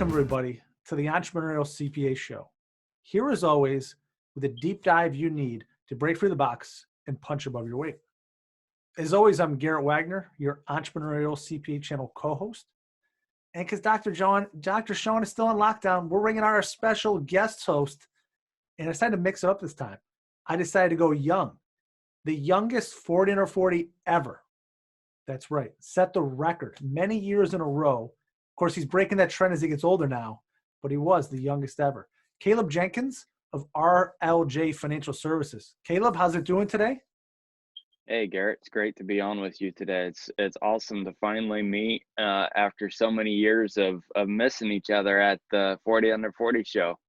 Welcome, everybody, to the Entrepreneurial CPA show. Here, as always, with a deep dive you need to break through the box and punch above your weight. As always, I'm Garrett Wagner, your Entrepreneurial CPA channel co-host. And because Dr. Sean is still on lockdown, we're bringing our special guest host, and I decided to mix it up this time. I decided to go young, the youngest 40 under 40 ever. That's right, set the record many years in a row. Of course, he's breaking that trend as he gets older now, but he was the youngest ever. Caleb Jenkins of RLJ Financial Services. Caleb, how's it doing today? Hey, Garrett, it's great to be on with you today. It's awesome to finally meet after so many years of missing each other at the 40 Under 40 show.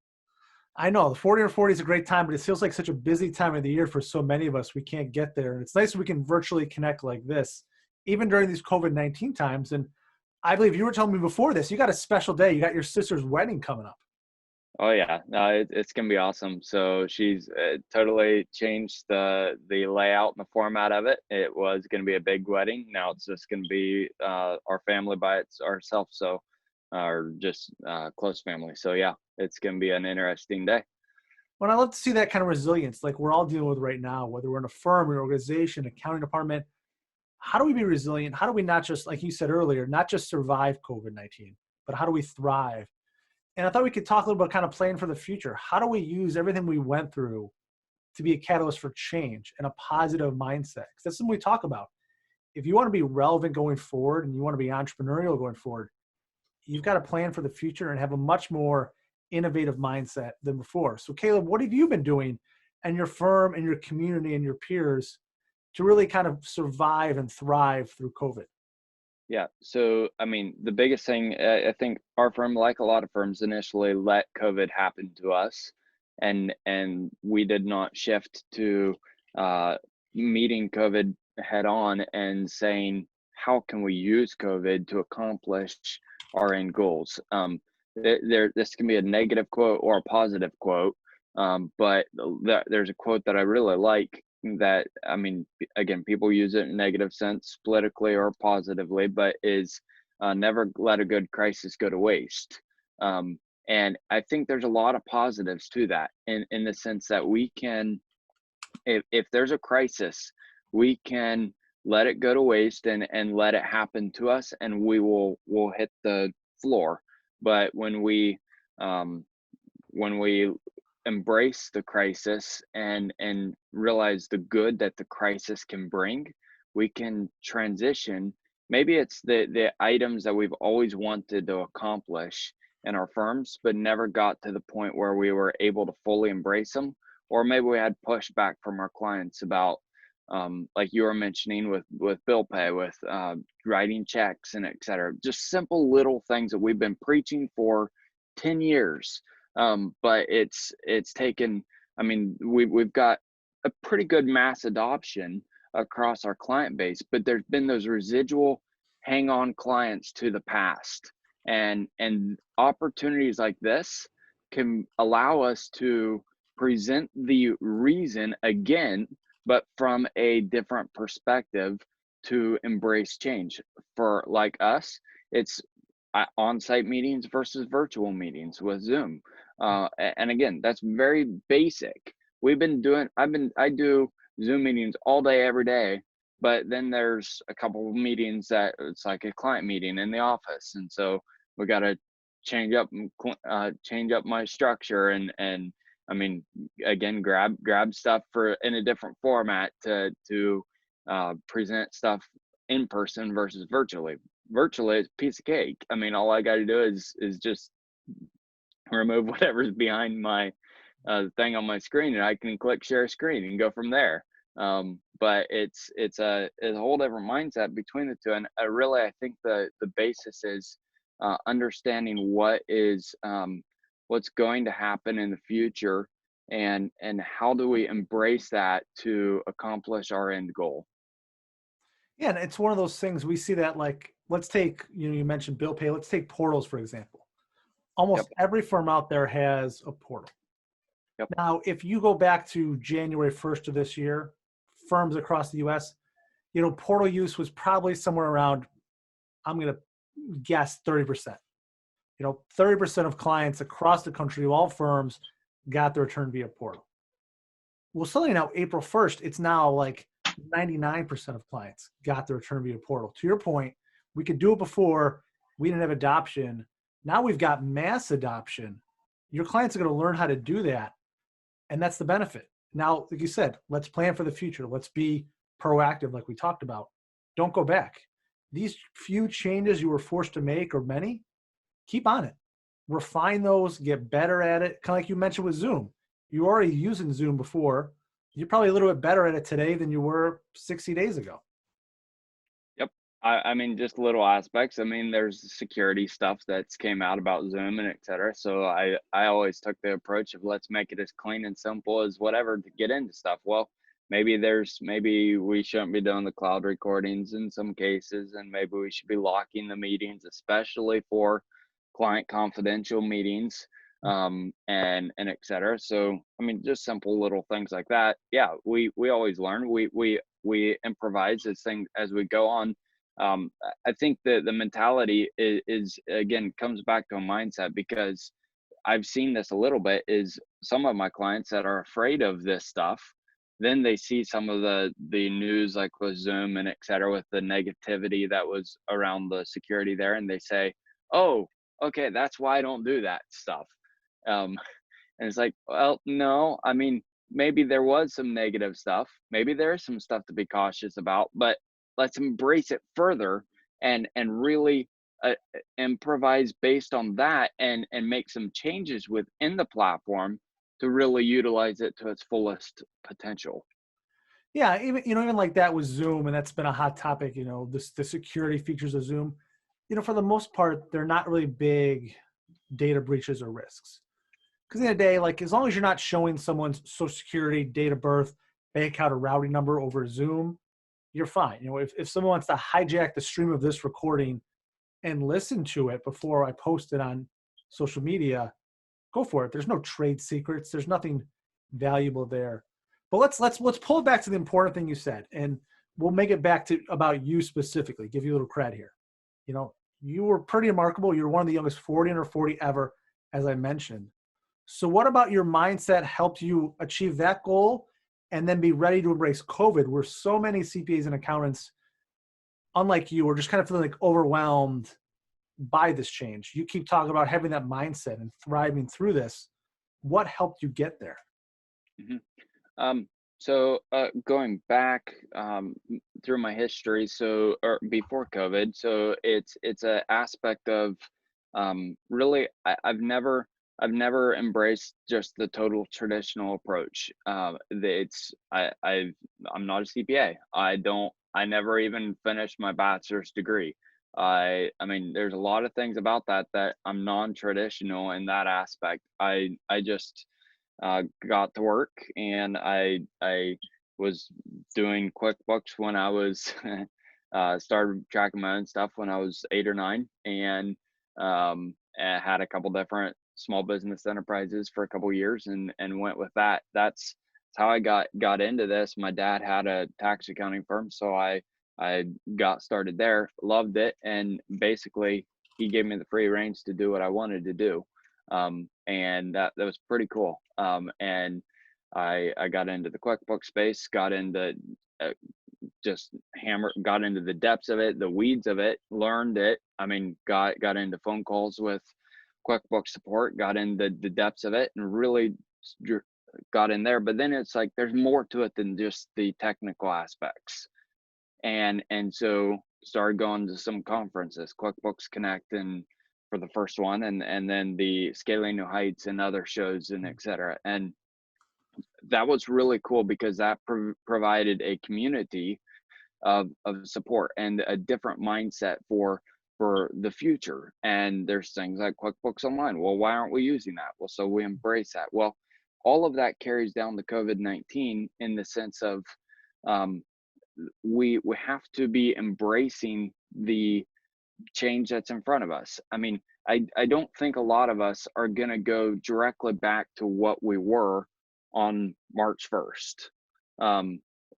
I know, the 40 under 40 is a great time, but it feels like such a busy time of the year for so many of us. We can't get there. And it's nice we can virtually connect like this, even during these COVID-19 times. And I believe you were telling me before this, you got a special day. You got your sister's wedding coming up. Oh yeah, it's gonna be awesome. So she's totally changed the layout and the format of it. It was gonna be a big wedding. Now it's just gonna be our family by ourselves. So, or just close family. So yeah, it's gonna be an interesting day. Well, I love to see that kind of resilience, like we're all dealing with right now, whether we're in a firm, an organization, accounting department. How do we be resilient? How do we not just, like you said earlier, not just survive COVID-19, but how do we thrive? And I thought we could talk a little about kind of planning for the future. How do we use everything we went through to be a catalyst for change and a positive mindset? Because that's something we talk about. If you want to be relevant going forward and you want to be entrepreneurial going forward, you've got to plan for the future and have a much more innovative mindset than before. So Caleb, what have you been doing and your firm and your community and your peers to really kind of survive and thrive through COVID? Yeah. So, I mean, the biggest thing, I think our firm, like a lot of firms, initially let COVID happen to us, and we did not shift to meeting COVID head on and saying, how can we use COVID to accomplish our end goals? This can be a negative quote or a positive quote, but there's a quote that I really like that, I mean, again, people use it in negative sense politically or positively, but is never let a good crisis go to waste. And I think there's a lot of positives to that in the sense that we can, if there's a crisis, we can let it go to waste and let it happen to us, and we'll hit the floor. But when we embrace the crisis and realize the good that the crisis can bring, we can transition. Maybe it's the items that we've always wanted to accomplish in our firms, but never got to the point where we were able to fully embrace them. Or maybe we had pushback from our clients about, like you were mentioning with bill pay, with writing checks and et cetera, just simple little things that we've been preaching for 10 years. But it's taken, I mean, we've got a pretty good mass adoption across our client base, but there's been those residual hang on clients to the past, and opportunities like this can allow us to present the reason again, but from a different perspective, to embrace change. For like us, it's on-site meetings versus virtual meetings with Zoom. And again, that's very basic. I do Zoom meetings all day, every day, but then there's a couple of meetings that it's like a client meeting in the office. And so we got to change up my structure and I mean, again, grab stuff in a different format to present stuff in person versus virtually. Virtually, it's a piece of cake. I mean, all I got to do is just remove whatever's behind my thing on my screen, and I can click share screen and go from there. But it's a whole different mindset between the two. And I think the basis is understanding what's going to happen in the future, and how do we embrace that to accomplish our end goal. Yeah, and it's one of those things we see that, like, let's take, you mentioned bill pay. Let's take portals, for example. Almost every firm out there has a portal. Yep. Now, if you go back to January 1st of this year, firms across the US, portal use was probably somewhere around, I'm going to guess 30%. 30% of clients across the country, all firms, got the return via portal. Well, suddenly now, April 1st, it's now like 99% of clients got the return via portal. To your point, we could do it before, we didn't have adoption. Now we've got mass adoption. Your clients are going to learn how to do that. And that's the benefit. Now, like you said, let's plan for the future. Let's be proactive, like we talked about. Don't go back. These few changes you were forced to make, or many, keep on it. Refine those, get better at it. Kind of like you mentioned with Zoom. You were already using Zoom before. You're probably a little bit better at it today than you were 60 days ago. Yep. I mean, just little aspects. I mean, there's security stuff that's came out about Zoom and et cetera. So I always took the approach of let's make it as clean and simple as whatever to get into stuff. Well, maybe we shouldn't be doing the cloud recordings in some cases, and maybe we should be locking the meetings, especially for client confidential meetings, and et cetera. So, I mean, just simple little things like that. Yeah, we always learn. We improvise as we go on. I think the mentality is again comes back to a mindset, because I've seen this a little bit. Is some of my clients that are afraid of this stuff, then they see some of the news like with Zoom and et cetera, with the negativity that was around the security there, and they say, "Oh, okay, that's why I don't do that stuff." Um, and it's like, well, no, I mean, maybe there was some negative stuff. Maybe there's some stuff to be cautious about, but let's embrace it further and really improvise based on that, and make some changes within the platform to really utilize it to its fullest potential. Yeah, even like that with Zoom, and that's been a hot topic. The security features of Zoom. For the most part, they're not really big data breaches or risks. Because in the end of the day, like as long as you're not showing someone's social security, date of birth, bank account, or routing number over Zoom, you're fine. If someone wants to hijack the stream of this recording and listen to it before I post it on social media, go for it. There's no trade secrets. There's nothing valuable there. But let's pull it back to the important thing you said, and we'll make it back to about you specifically. Give you a little credit here. You were pretty remarkable. You're one of the youngest 40 under 40 ever, as I mentioned. So what about your mindset helped you achieve that goal and then be ready to embrace COVID, where so many CPAs and accountants, unlike you, are just kind of feeling like overwhelmed by this change? You keep talking about having that mindset and thriving through this. What helped you get there? Mhm. So going back through my history, so or before COVID, so it's an aspect of really I've never embraced just the total traditional approach. I'm not a CPA. I never even finished my bachelor's degree. I mean, there's a lot of things about that I'm non-traditional in that aspect. I just got to work, and I was doing QuickBooks when I was started tracking my own stuff when I was 8 or 9, and had a couple different small business enterprises for a couple years, and went with that. That's how I got into this. My dad had a tax accounting firm, so I got started there, loved it, and basically he gave me the free reins to do what I wanted to do. And that was pretty cool. And I got into the QuickBooks space, got into uh, got into the depths of it, the weeds of it, learned it. I mean, got into phone calls with QuickBooks support, got into the depths of it, and really got in there. But then it's like there's more to it than just the technical aspects, and so started going to some conferences, QuickBooks Connect, and for the first one, and then the Scaling New Heights and other shows and et cetera. And that was really cool because that provided a community of support and a different mindset for the future. And there's things like QuickBooks Online. Well, why aren't we using that? Well, so we embrace that. Well, all of that carries down to COVID-19 in the sense of um, we have to be embracing the change that's in front of us. I mean, I don't think a lot of us are going to go directly back to what we were on March 1st.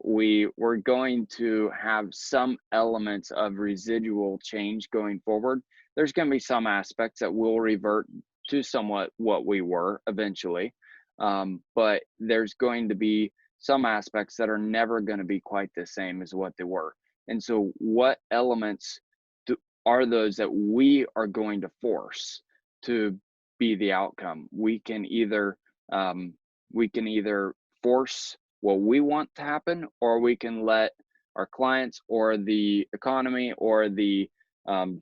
We're going to have some elements of residual change going forward, there's going to be some aspects that will revert to somewhat what we were eventually. But there's going to be some aspects that are never going to be quite the same as what they were. And so what elements are those that we are going to force to be the outcome? We can either force what we want to happen, or we can let our clients or the economy or the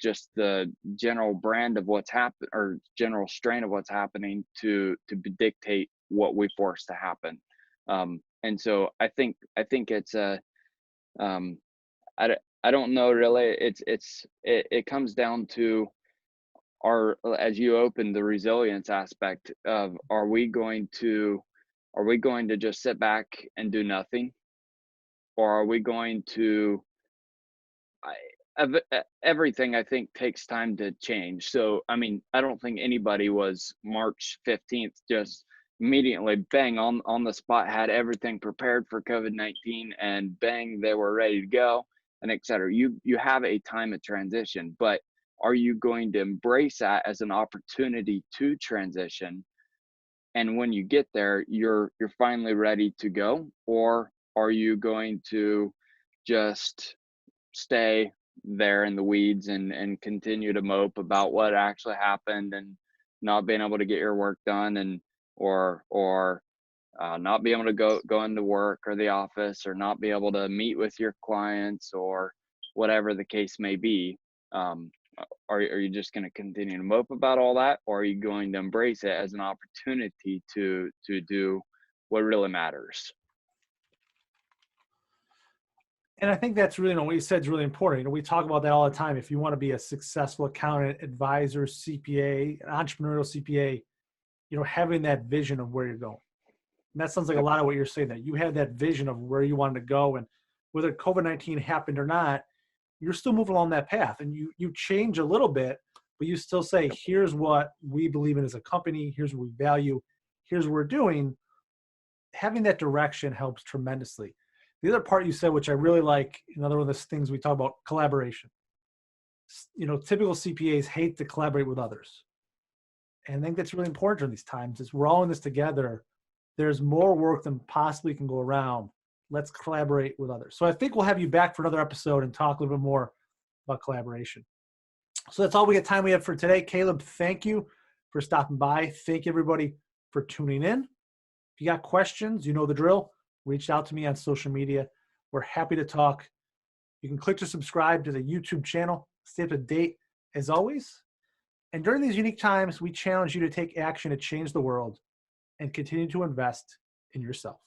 just the general brand of what's happened, or general strain of what's happening, to dictate what we force to happen. And so I think it's a I don't know really. It comes down to our, as you open the resilience aspect of, are we going to just sit back and do nothing, or are we going to, everything I think takes time to change. So, I mean, I don't think anybody was March 15th just immediately bang on the spot, had everything prepared for COVID-19, and bang, they were ready to go, and et cetera. You have a time of transition, but are you going to embrace that as an opportunity to transition? And when you get there, you're finally ready to go, or are you going to just stay there in the weeds and continue to mope about what actually happened, and not being able to get your work done, and or not be able to go into work or the office, or not be able to meet with your clients, or whatever the case may be? Are you just going to continue to mope about all that, or are you going to embrace it as an opportunity to do what really matters? And I think that's really, what you said is really important. We talk about that all the time. If you want to be a successful accountant, advisor, CPA, an entrepreneurial CPA, having that vision of where you're going. And that sounds like a Yep. lot of what you're saying, that you had that vision of where you wanted to go, and whether COVID-19 happened or not, you're still moving along that path, and you change a little bit, but you still say, here's what we believe in as a company. Here's what we value. Here's what we're doing. Having that direction helps tremendously. The other part you said, which I really like, another one of those things we talk about, collaboration. Typical CPAs hate to collaborate with others. And I think that's really important during these times, is we're all in this together. There's more work than possibly can go around. Let's collaborate with others. So I think we'll have you back for another episode and talk a little bit more about collaboration. So that's all we got time we have for today. Caleb, thank you for stopping by. Thank you, everybody, for tuning in. If you got questions, you know the drill. Reach out to me on social media. We're happy to talk. You can click to subscribe to the YouTube channel. Stay up to date as always. And during these unique times, we challenge you to take action to change the world and continue to invest in yourself.